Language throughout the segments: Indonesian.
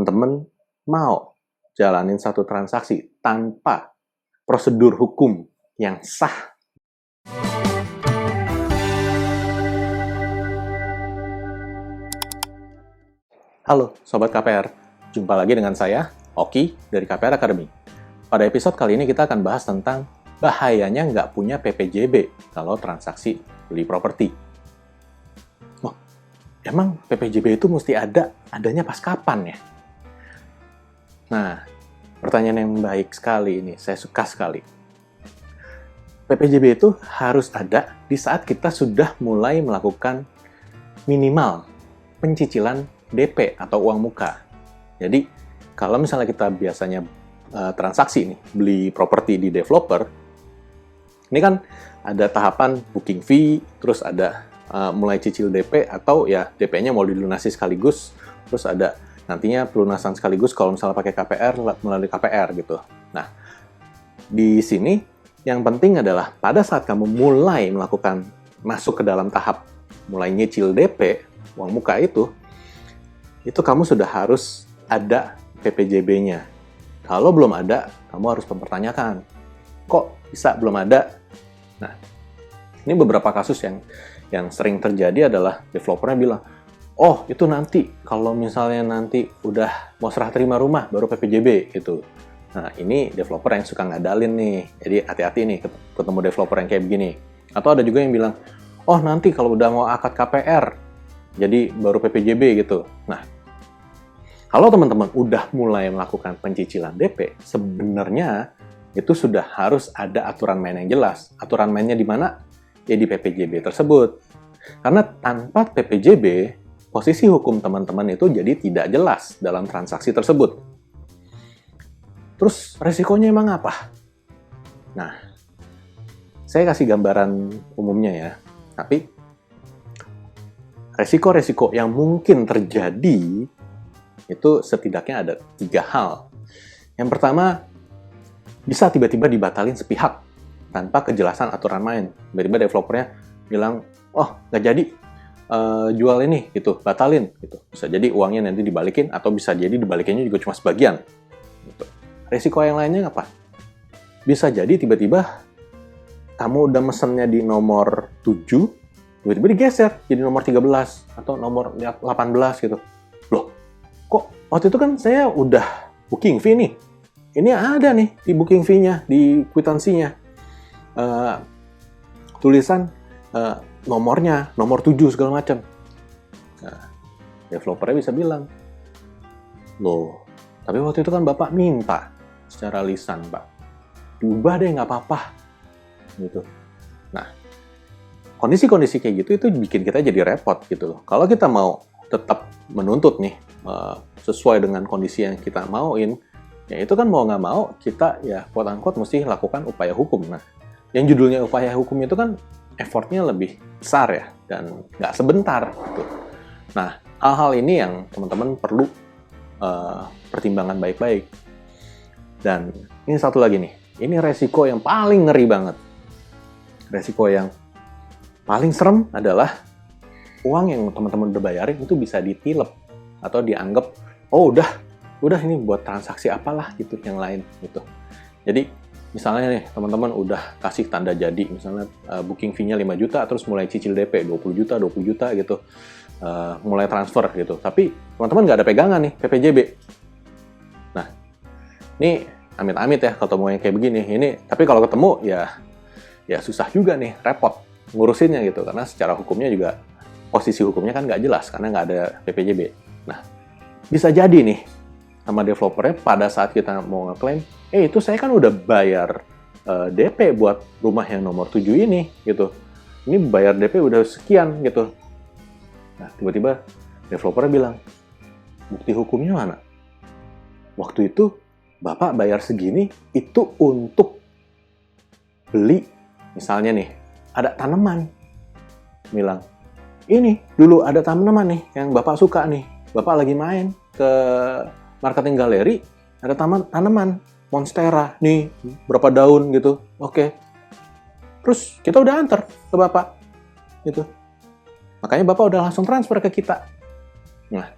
teman-teman mau jalanin satu transaksi tanpa prosedur hukum yang sah. Halo Sobat KPR, jumpa lagi dengan saya, Oki dari KPR Academy. Pada episode kali ini kita akan bahas tentang bahayanya nggak punya PPJB kalau transaksi beli properti. Wah, emang PPJB itu mesti adanya pas kapan ya? Nah, pertanyaan yang baik sekali ini, saya suka sekali. PPJB itu harus ada di saat kita sudah mulai melakukan minimal pencicilan DP atau uang muka. Jadi, kalau misalnya kita biasanya transaksi nih, beli properti di developer, ini kan ada tahapan booking fee, terus ada mulai cicil DP, atau ya DP-nya mau dilunasi sekaligus, terus ada nantinya pelunasan sekaligus kalau misalnya pakai KPR, melalui KPR gitu. Nah, di sini yang penting adalah pada saat kamu mulai melakukan masuk ke dalam tahap mulai nyicil DP, uang muka itu kamu sudah harus ada PPJB-nya. Kalau belum ada, kamu harus mempertanyakan, kok bisa belum ada? Nah, ini beberapa kasus yang sering terjadi adalah developernya bilang, oh itu nanti, kalau misalnya nanti udah mau serah terima rumah, baru PPJB gitu. Nah, ini developer yang suka ngadalin nih, jadi hati-hati nih ketemu developer yang kayak begini. Atau ada juga yang bilang, oh nanti kalau udah mau akad KPR, jadi baru PPJB gitu. Nah, kalau teman-teman udah mulai melakukan pencicilan DP, sebenarnya itu sudah harus ada aturan main yang jelas. Aturan mainnya di mana? Ya di PPJB tersebut. Karena tanpa PPJB, posisi hukum teman-teman itu jadi tidak jelas dalam transaksi tersebut. Terus resikonya emang apa? Nah, saya kasih gambaran umumnya ya. Tapi resiko-resiko yang mungkin terjadi itu setidaknya ada 3 hal. Yang pertama, bisa tiba-tiba dibatalin sepihak tanpa kejelasan aturan main. Tiba-tiba developernya bilang, oh nggak jadi jual ini, gitu, batalin. Gitu. Bisa jadi uangnya nanti dibalikin, atau bisa jadi dibalikinnya juga cuma sebagian. Gitu. Resiko yang lainnya apa? Bisa jadi tiba-tiba kamu udah mesennya di nomor 7, tiba-tiba digeser jadi nomor 13 atau nomor 18 gitu. Loh, kok waktu itu kan saya udah booking fee nih. Ini ada nih di booking fee-nya, di kwitansinya. Tulisan nomornya, nomor 7 segala macam. Nah, developernya bisa bilang, loh, tapi waktu itu kan Bapak minta secara lisan, Pak. Diubah deh, nggak apa-apa. Gitu. Nah, kondisi-kondisi kayak gitu itu bikin kita jadi repot gitu loh. Kalau kita mau tetap menuntut nih, sesuai dengan kondisi yang kita mauin, ya itu kan mau nggak mau kita ya quote-unquote mesti lakukan upaya hukum. Nah, yang judulnya upaya hukum itu kan effortnya lebih besar ya, dan nggak sebentar gitu. Nah, hal-hal ini yang teman-teman perlu pertimbangan baik-baik. Dan ini satu lagi nih, ini resiko yang paling ngeri banget. Resiko yang paling serem adalah uang yang teman-teman udah bayarin itu bisa ditilep atau dianggap, oh udah ini buat transaksi apalah gitu yang lain gitu. Jadi misalnya nih teman-teman udah kasih tanda jadi, misalnya booking fee-nya 5 juta, terus mulai cicil DP 20 juta gitu, mulai transfer gitu. Tapi teman-teman nggak ada pegangan nih PPJB. Nah, ini amit-amit ya ketemu yang kayak begini. Ini tapi kalau ketemu ya susah juga nih, repot ngurusinnya gitu, karena secara hukumnya juga posisi hukumnya kan nggak jelas karena nggak ada PPJB. Nah, bisa jadi nih sama developernya pada saat kita mau ngeklaim, itu saya kan udah bayar DP buat rumah yang nomor 7 ini gitu. Ini bayar DP udah sekian gitu. Nah, tiba-tiba developernya bilang, bukti hukumnya mana? Waktu itu Bapak bayar segini itu untuk beli, misalnya nih, ada tanaman. Bilang, ini dulu ada tanaman nih yang Bapak suka nih. Bapak lagi main ke marketing galeri, ada tanaman monstera nih, berapa daun gitu. Oke. Terus kita udah antar ke Bapak gitu. Makanya Bapak udah langsung transfer ke kita. Nah,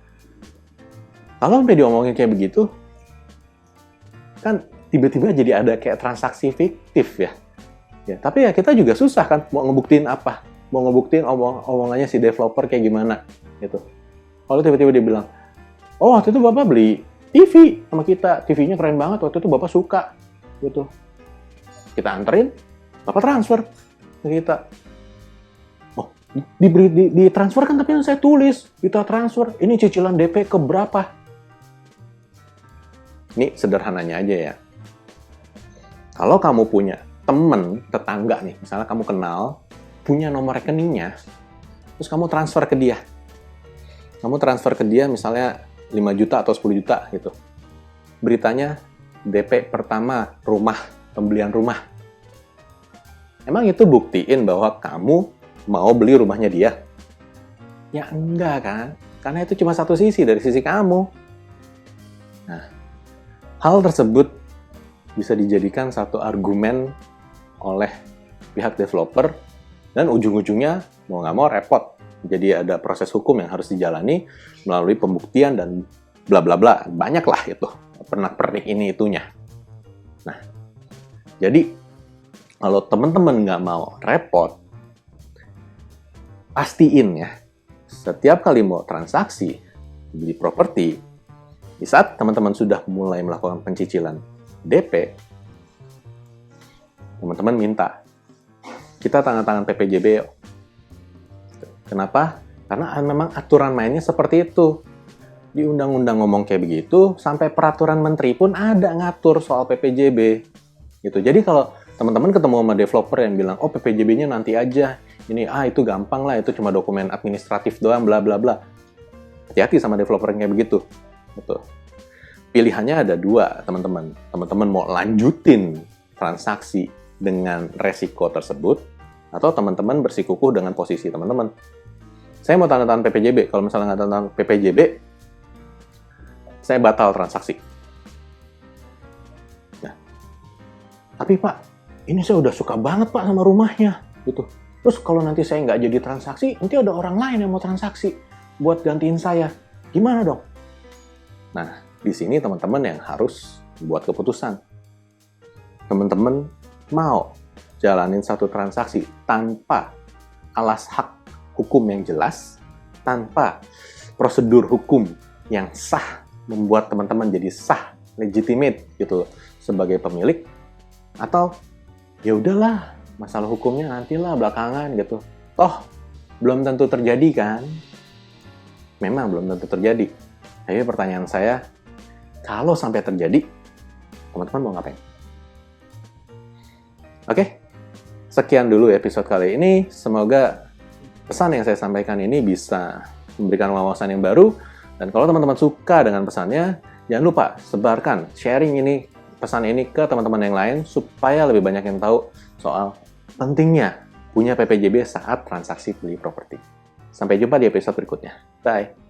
Kalau sampai diomongin kayak begitu, kan tiba-tiba jadi ada kayak transaksi fiktif ya. Ya, tapi ya kita juga susah kan mau ngebuktiin apa, mau ngebuktiin omongannya si developer kayak gimana gitu. Kalau tiba-tiba dia bilang, oh waktu itu Bapak beli TV sama kita, TV-nya keren banget, waktu itu Bapak suka gitu. Kita anterin, Bapak transfer ke kita. Oh, di transfer kan, tapi yang saya tulis, kita transfer, ini cicilan DP ke berapa? Ini sederhananya aja ya. Kalau kamu punya temen, tetangga nih, misalnya kamu kenal, punya nomor rekeningnya, terus kamu transfer ke dia. Kamu transfer ke dia misalnya 5 juta atau 10 juta gitu. Beritanya DP pertama rumah, pembelian rumah. Emang itu buktiin bahwa kamu mau beli rumahnya dia? Ya enggak kan? Karena itu cuma satu sisi dari sisi kamu. Nah, hal tersebut bisa dijadikan satu argumen oleh pihak developer dan ujung-ujungnya mau nggak mau repot. Jadi ada proses hukum yang harus dijalani melalui pembuktian dan bla bla bla. Banyak lah itu, pernak-pernik ini itunya. Nah, jadi kalau teman-teman nggak mau repot, pastiin ya, setiap kali mau transaksi beli properti, di saat teman-teman sudah mulai melakukan pencicilan DP, teman-teman minta, kita tangan-tangan PPJB yuk. Kenapa? Karena memang aturan mainnya seperti itu. Di undang-undang ngomong kayak begitu, sampai peraturan menteri pun ada ngatur soal PPJB. Gitu. Jadi kalau teman-teman ketemu sama developer yang bilang, oh PPJB-nya nanti aja, ini itu gampang lah, itu cuma dokumen administratif doang, bla bla bla. Hati-hati sama developer yang kayak begitu. Gitu. Pilihannya ada dua, teman-teman. Teman-teman mau lanjutin transaksi dengan resiko tersebut, atau teman-teman bersikukuh dengan posisi teman-teman. Saya mau tanda tangan PPJB. Kalau misalnya nggak tanda tangan PPJB, saya batal transaksi. Nah, tapi Pak, ini saya udah suka banget Pak sama rumahnya, gitu. Terus kalau nanti saya nggak jadi transaksi, nanti ada orang lain yang mau transaksi buat gantiin saya. Gimana dong? Nah, di sini teman-teman yang harus buat keputusan. Teman-teman mau jalanin satu transaksi tanpa alas hak hukum yang jelas, tanpa prosedur hukum yang sah, membuat teman-teman jadi sah, legitimate gitu sebagai pemilik, atau ya udahlah, masalah hukumnya nantilah belakangan gitu. Toh belum tentu terjadi kan? Memang belum tentu terjadi. Jadi pertanyaan saya, kalau sampai terjadi, teman-teman mau ngapain? Oke, sekian dulu episode kali ini. Semoga pesan yang saya sampaikan ini bisa memberikan wawasan yang baru. Dan kalau teman-teman suka dengan pesannya, jangan lupa sebarkan, sharing ini, pesan ini ke teman-teman yang lain supaya lebih banyak yang tahu soal pentingnya punya PPJB saat transaksi beli properti. Sampai jumpa di episode berikutnya. Bye!